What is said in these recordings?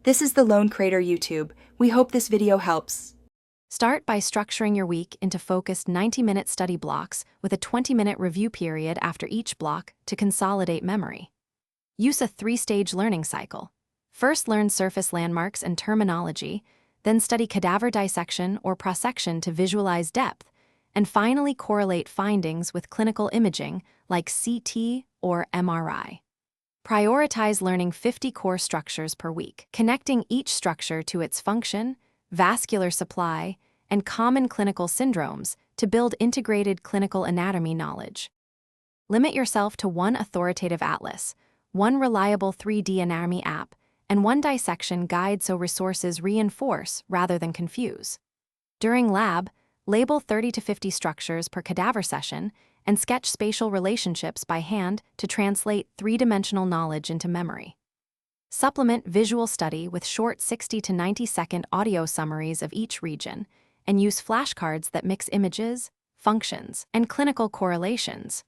This is the Lone Crater YouTube. We hope this video helps. Start by structuring your week into focused 90-minute study blocks with a 20-minute review period after each block to consolidate memory. Use a 3-stage learning cycle. First, learn surface landmarks and terminology, then study cadaver dissection or prosection to visualize depth, and finally correlate findings with clinical imaging like CT or MRI. Prioritize learning 50 core structures per week, connecting each structure to its function, vascular supply, and common clinical syndromes to build integrated clinical anatomy knowledge. Limit yourself to one authoritative atlas, one reliable 3D anatomy app, and one dissection guide so resources reinforce rather than confuse. During lab, label 30 to 50 structures per cadaver session and sketch spatial relationships by hand to translate three-dimensional knowledge into memory. Supplement visual study with short 60 to 90-second audio summaries of each region, and use flashcards that mix images, functions, and clinical correlations.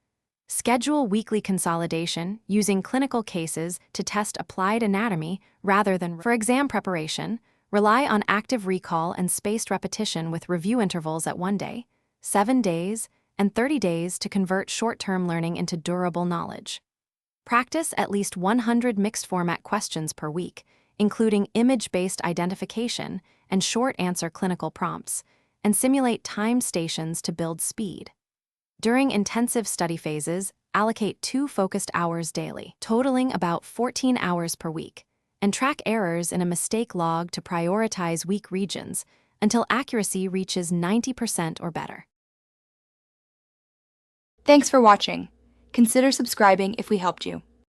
Schedule weekly consolidation using clinical cases to test applied anatomy rather than for exam preparation. Rely on active recall and spaced repetition with review intervals at 1 day, 7 days, and 30 days to convert short-term learning into durable knowledge. Practice at least 100 mixed-format questions per week, including image-based identification and short-answer clinical prompts, and simulate time stations to build speed. During intensive study phases, allocate 2 focused hours daily, totaling about 14 hours per week, and track errors in a mistake log to prioritize weak regions until accuracy reaches 90% or better. Thanks for watching. Consider subscribing if we helped you.